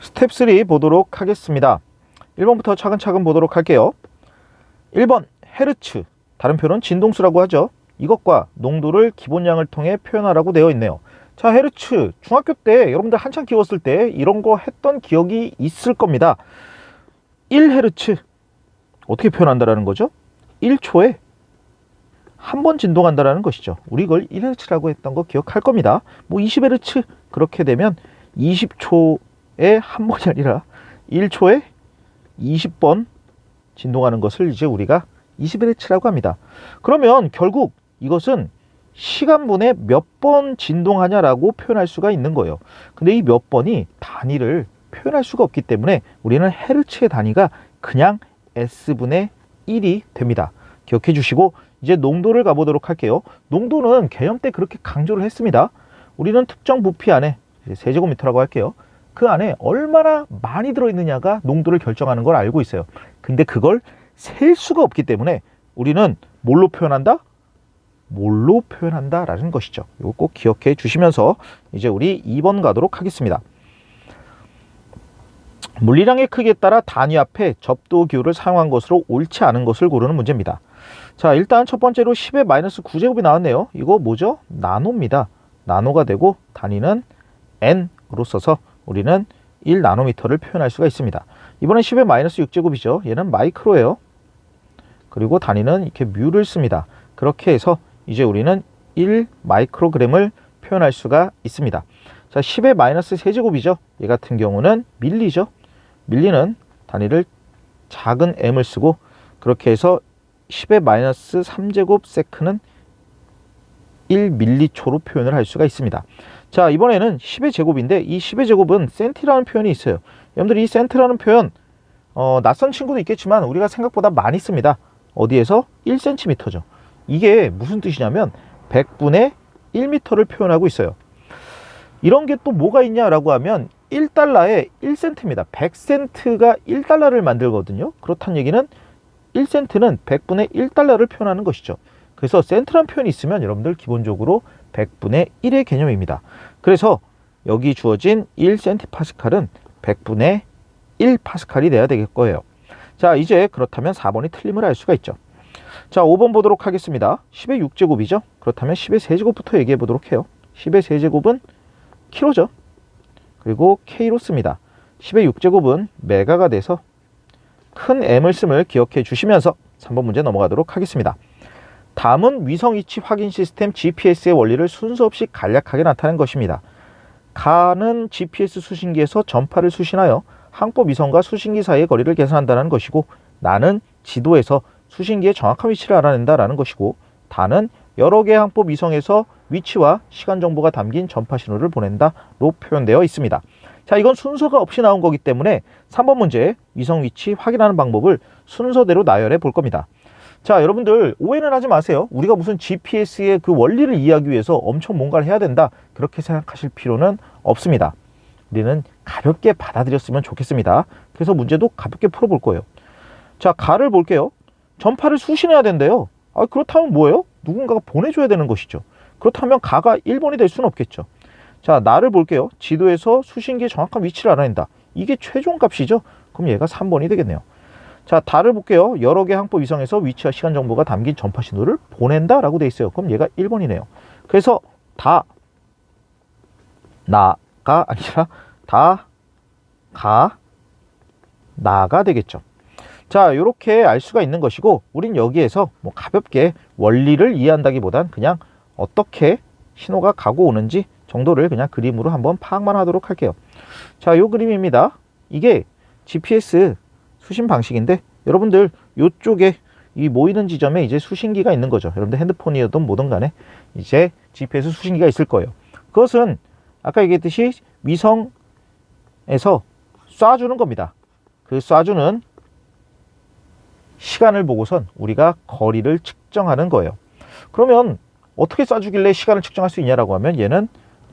스텝 3 보도록 하겠습니다. 1번부터 차근차근 보도록 할게요. 1번 헤르츠, 다른 표현은 진동수라고 하죠. 이것과 농도를 기본량을 통해 표현하라고 되어 있네요. 자, 헤르츠, 중학교 때 여러분들 한창 키웠을 때 이런 거 했던 기억이 있을 겁니다. 1헤르츠 어떻게 표현한다라는 거죠? 1초에 한 번 진동한다라는 것이죠. 우리 이걸 1헤르츠라고 했던 거 기억할 겁니다. 뭐 20헤르츠 그렇게 되면 20초에 한 번이 아니라 1초에 20번 진동하는 것을 이제 우리가 20헤르츠라고 합니다. 그러면 결국 이것은 시간분에 몇 번 진동하냐라고 표현할 수가 있는 거예요. 근데 이 몇 번이 단위를 표현할 수가 없기 때문에 우리는 헤르츠의 단위가 그냥 S분의 1이 됩니다. 기억해 주시고 이제 농도를 가보도록 할게요. 농도는 개념 때 그렇게 강조를 했습니다. 우리는 특정 부피 안에 세제곱미터라고 할게요. 그 안에 얼마나 많이 들어있느냐가 농도를 결정하는 걸 알고 있어요. 근데 그걸 셀 수가 없기 때문에 우리는 뭘로 표현한다? 뭘로 표현한다 라는 것이죠. 이거 꼭 기억해 주시면서 이제 우리 2번 가도록 하겠습니다. 물리량의 크기에 따라 단위 앞에 접도 기호를 사용한 것으로 옳지 않은 것을 고르는 문제입니다. 자, 일단 첫 번째로 10의 마이너스 9제곱이 나왔네요. 이거 뭐죠? 나노입니다. 나노가 되고 단위는 N으로 써서 우리는 1나노미터를 표현할 수가 있습니다. 이번엔 10의 마이너스 6제곱이죠. 얘는 마이크로예요. 그리고 단위는 이렇게 뮤를 씁니다. 그렇게 해서 이제 우리는 1 마이크로그램을 표현할 수가 있습니다. 자, 10의 마이너스 3제곱이죠. 얘 같은 경우는 밀리죠. 밀리는 단위를 작은 m을 쓰고 그렇게 해서 10의 마이너스 3제곱 세크는 1밀리초로 표현을 할 수가 있습니다. 자, 이번에는 10의 제곱인데 이 10의 제곱은 센티라는 표현이 있어요. 여러분들 이 센티라는 표현 낯선 친구도 있겠지만 우리가 생각보다 많이 씁니다. 어디에서? 1cm죠. 이게 무슨 뜻이냐면 100분의 1m를 표현하고 있어요. 이런 게 또 뭐가 있냐라고 하면 1달러에 1센트입니다. 100센트가 1달러를 만들거든요. 그렇다는 얘기는 1센트는 100분의 1달러를 표현하는 것이죠. 그래서 센트란 표현이 있으면 여러분들 기본적으로 100분의 1의 개념입니다. 그래서 여기 주어진 1cm파스칼은 100분의 1파스칼이 돼야 될 거예요. 자, 이제 그렇다면 4번이 틀림을 알 수가 있죠. 자, 5번 보도록 하겠습니다. 10의 6제곱이죠. 그렇다면 10의 세제곱부터 얘기해 보도록 해요. 10의 세제곱은 킬로죠. 그리고 K로 씁니다. 10의 6제곱은 메가가 돼서 큰 M을 씀을 기억해 주시면서 3번 문제 넘어가도록 하겠습니다. 다음은 위성 위치 확인 시스템 GPS의 원리를 순서 없이 간략하게 나타낸 것입니다. 가는 GPS 수신기에서 전파를 수신하여 항법 위성과 수신기 사이의 거리를 계산한다는 것이고, 나는 지도에서 수신기의 정확한 위치를 알아낸다라는 것이고, 다는 여러 개의 항법 위성에서 위치와 시간 정보가 담긴 전파 신호를 보낸다로 표현되어 있습니다. 자, 이건 순서가 없이 나온 거기 때문에 3번 문제 위성 위치 확인하는 방법을 순서대로 나열해 볼 겁니다. 자, 여러분들 오해는 하지 마세요. 우리가 무슨 GPS의 그 원리를 이해하기 위해서 엄청 뭔가를 해야 된다 그렇게 생각하실 필요는 없습니다. 우리는 가볍게 받아들였으면 좋겠습니다. 그래서 문제도 가볍게 풀어볼 거예요. 자, 가를 볼게요. 전파를 수신해야 된대요. 그렇다면 뭐예요? 누군가가 보내줘야 되는 것이죠. 그렇다면 가가 1번이 될 수는 없겠죠. 자, 나를 볼게요. 지도에서 수신기의 정확한 위치를 알아낸다. 이게 최종값이죠. 그럼 얘가 3번이 되겠네요. 자, 다를 볼게요. 여러 개 항법 위성에서 위치와 시간 정보가 담긴 전파 신호를 보낸다 라고 돼 있어요. 그럼 얘가 1번이네요. 그래서 다 나가 아니라 다 가 나가 되겠죠. 자, 이렇게 알 수가 있는 것이고, 우린 여기에서 뭐 가볍게 원리를 이해한다기보단 그냥 어떻게 신호가 가고 오는지 정도를 그냥 그림으로 한번 파악만 하도록 할게요. 자, 요 그림입니다. 이게 GPS 수신 방식인데, 여러분들 요쪽에 이 모이는 지점에 이제 수신기가 있는 거죠. 여러분들 핸드폰이든 뭐든 간에 이제 GPS 수신기가 있을 거예요. 그것은 아까 얘기했듯이 위성에서 쏴주는 겁니다. 그 쏴주는 시간을 보고선 우리가 거리를 측정하는 거예요. 그러면 어떻게 쏴주길래 시간을 측정할 수 있냐라고 하면 얘는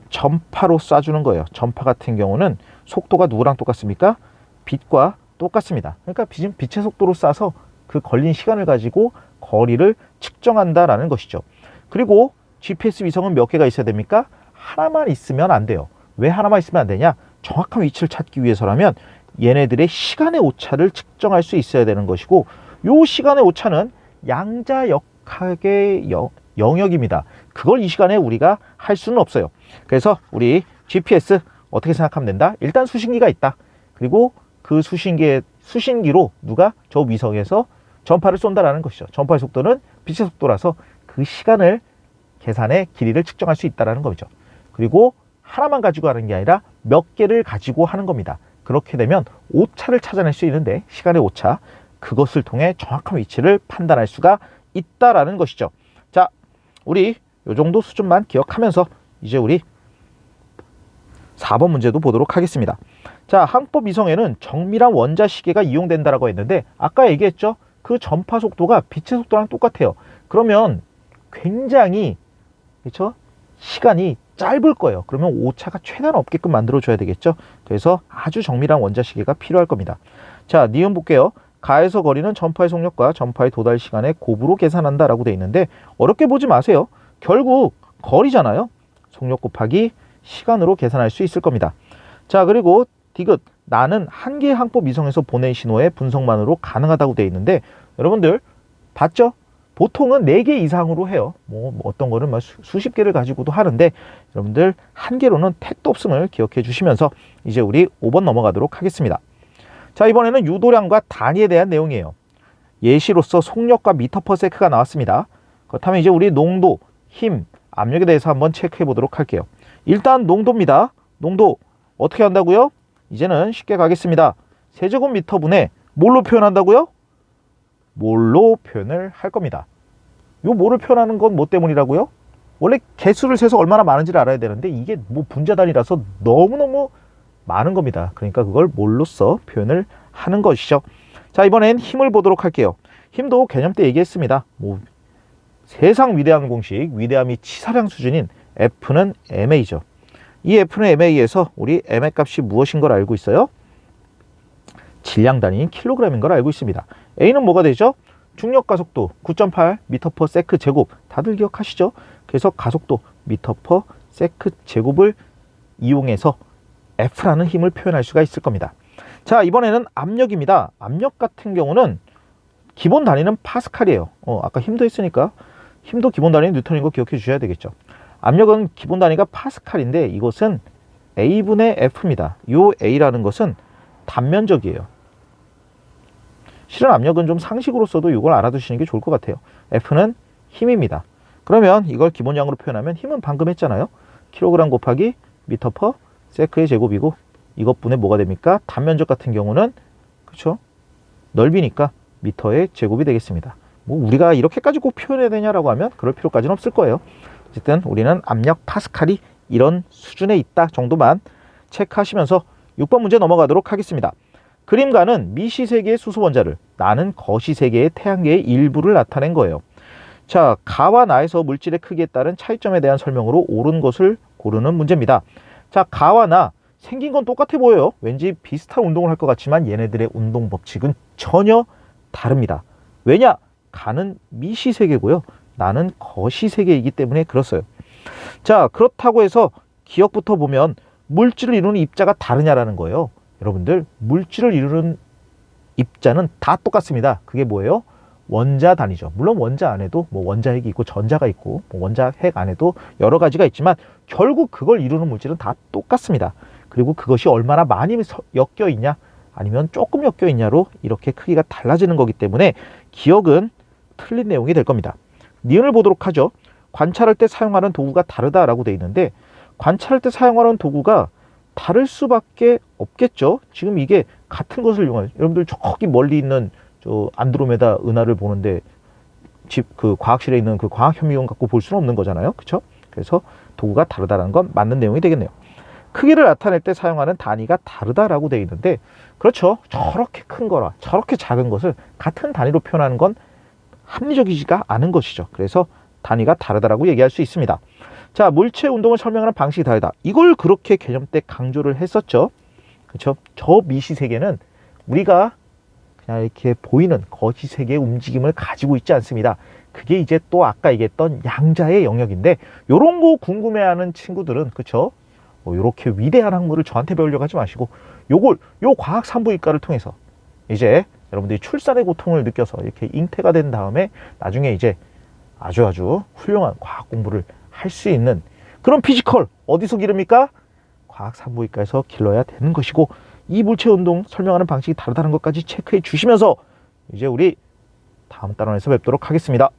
전파로 쏴주는 거예요. 전파 같은 경우는 속도가 누구랑 똑같습니까? 빛과 똑같습니다. 그러니까 빛의 속도로 쏴서 그 걸린 시간을 가지고 거리를 측정한다라는 것이죠. 그리고 GPS 위성은 몇 개가 있어야 됩니까? 하나만 있으면 안 돼요. 왜 하나만 있으면 안 되냐? 정확한 위치를 찾기 위해서라면 얘네들의 시간의 오차를 측정할 수 있어야 되는 것이고, 요 시간의 오차는 양자역학의 영역입니다. 그걸 이 시간에 우리가 할 수는 없어요. 그래서 우리 GPS 어떻게 생각하면 된다? 일단 수신기가 있다. 그리고 그 수신기로 누가 저 위성에서 전파를 쏜다라는 것이죠. 전파의 속도는 빛의 속도라서 그 시간을 계산해 길이를 측정할 수 있다는 거죠. 그리고 하나만 가지고 하는 게 아니라 몇 개를 가지고 하는 겁니다. 그렇게 되면 오차를 찾아낼 수 있는데, 시간의 오차, 그것을 통해 정확한 위치를 판단할 수가 있다라는 것이죠. 자, 우리 요 정도 수준만 기억하면서 이제 우리 4번 문제도 보도록 하겠습니다. 자, 항법 이성에는 정밀한 원자 시계가 이용된다라고 했는데, 아까 얘기했죠? 그 전파 속도가 빛의 속도랑 똑같아요. 그러면 굉장히, 그렇죠? 시간이 짧을 거예요. 그러면 오차가 최대한 없게끔 만들어줘야 되겠죠. 그래서 아주 정밀한 원자 시계가 필요할 겁니다. 자, 니은 볼게요. 가에서 거리는 전파의 속력과 전파의 도달 시간의 곱으로 계산한다라고 돼 있는데, 어렵게 보지 마세요. 결국 거리잖아요. 속력 곱하기 시간으로 계산할 수 있을 겁니다. 자, 그리고 디귿, 나는 한 개의 항법 이성에서 보낸 신호의 분석만으로 가능하다고 돼 있는데, 여러분들 봤죠? 보통은 4개 이상으로 해요. 뭐 어떤 거는 수십 개를 가지고도 하는데, 여러분들 한 개로는 택도 없음을 기억해 주시면서 이제 우리 5번 넘어가도록 하겠습니다. 자, 이번에는 유도량과 단위에 대한 내용이에요. 예시로서 속력과 미터 퍼 세크가 나왔습니다. 그렇다면 이제 우리 농도, 힘, 압력에 대해서 한번 체크해 보도록 할게요. 일단 농도입니다. 농도 어떻게 한다고요? 이제는 쉽게 가겠습니다. 세제곱미터분에 뭘로 표현한다고요? 몰로 표현을 할 겁니다. 요 몰을 표현하는 건 뭐 때문이라고요? 원래 개수를 세서 얼마나 많은지를 알아야 되는데, 이게 뭐 분자 단위라서 너무너무 많은 겁니다. 그러니까 그걸 몰로써 표현을 하는 것이죠. 자, 이번엔 힘을 보도록 할게요. 힘도 개념 때 얘기했습니다. 뭐 세상 위대한 공식, 위대함이 치사량 수준인 F는 MA죠. 이 F는 MA에서 우리 M의 값이 무엇인 걸 알고 있어요? 질량 단위인 킬로그램인 걸 알고 있습니다. A는 뭐가 되죠? 중력 가속도 9.8 미터 퍼 세크 제곱, 다들 기억하시죠? 그래서 가속도 미터 퍼 세크 제곱을 이용해서 F라는 힘을 표현할 수가 있을 겁니다. 자, 이번에는 압력입니다. 압력 같은 경우는 기본 단위는 파스칼이에요. 아까 힘도 했으니까 힘도 기본 단위는 뉴턴인 거 기억해 주셔야 되겠죠. 압력은 기본 단위가 파스칼인데, 이것은 A분의 F입니다. 이 A라는 것은 단면적이에요. 실은 압력은 좀 상식으로서도 이걸 알아두시는 게 좋을 것 같아요. F는 힘입니다. 그러면 이걸 기본량으로 표현하면 힘은 방금 했잖아요. 킬로그램 곱하기 미터 퍼 세크의 제곱이고, 이것분의 뭐가 됩니까? 단면적 같은 경우는, 그렇죠? 넓이니까 미터의 제곱이 되겠습니다. 뭐 우리가 이렇게까지 꼭 표현해야 되냐라고 하면 그럴 필요까지는 없을 거예요. 어쨌든 우리는 압력 파스칼이 이런 수준에 있다 정도만 체크하시면서 6번 문제 넘어가도록 하겠습니다. 그림가는 미시세계의 수소원자를, 나는 거시세계의 태양계의 일부를 나타낸 거예요. 자, 가와 나에서 물질의 크기에 따른 차이점에 대한 설명으로 옳은 것을 고르는 문제입니다. 자, 가와 나 생긴 건 똑같아 보여요. 왠지 비슷한 운동을 할 것 같지만 얘네들의 운동 법칙은 전혀 다릅니다. 왜냐? 가는 미시세계고요. 나는 거시세계이기 때문에 그렇어요. 자, 그렇다고 해서 기억부터 보면 물질을 이루는 입자가 다르냐라는 거예요. 여러분들, 물질을 이루는 입자는 다 똑같습니다. 그게 뭐예요? 원자 단위죠. 물론 원자 안에도 뭐 원자핵이 있고 전자가 있고 뭐 원자핵 안에도 여러 가지가 있지만 결국 그걸 이루는 물질은 다 똑같습니다. 그리고 그것이 얼마나 많이 엮여 있냐 아니면 조금 엮여 있냐로 이렇게 크기가 달라지는 거기 때문에 기억은 틀린 내용이 될 겁니다. 니은을 보도록 하죠. 관찰할 때 사용하는 도구가 다르다라고 돼 있는데, 관찰할 때 사용하는 도구가 다를 수밖에 없겠죠. 지금 이게 같은 것을 이용하죠. 여러분들 저기 멀리 있는 저 안드로메다 은하를 보는데 그 과학실에 있는 그 광학현미경 갖고 볼 수는 없는 거잖아요. 그렇죠? 그래서 도구가 다르다는 건 맞는 내용이 되겠네요. 크기를 나타낼 때 사용하는 단위가 다르다라고 되어 있는데, 그렇죠. 저렇게 큰 거라 저렇게 작은 것을 같은 단위로 표현하는 건 합리적이지가 않은 것이죠. 그래서 단위가 다르다라고 얘기할 수 있습니다. 자, 물체 운동을 설명하는 방식이 다르다. 이걸 그렇게 개념 때 강조를 했었죠. 그렇죠? 저 미시세계는 우리가 그냥 이렇게 보이는 거시세계의 움직임을 가지고 있지 않습니다. 그게 이제 또 아까 얘기했던 양자의 영역인데, 요런 거 궁금해하는 친구들은, 그렇죠? 뭐 이렇게 위대한 학문을 저한테 배우려고 하지 마시고 요 과학 산부인과를 통해서 이제 여러분들이 출산의 고통을 느껴서 이렇게 잉태가 된 다음에 나중에 이제 아주 훌륭한 과학 공부를 할 수 있는 그런 피지컬 어디서 기릅니까? 과학 산부인과에서 길러야 되는 것이고, 이 물체 운동 설명하는 방식이 다르다는 것까지 체크해 주시면서 이제 우리 다음 단원에서 뵙도록 하겠습니다.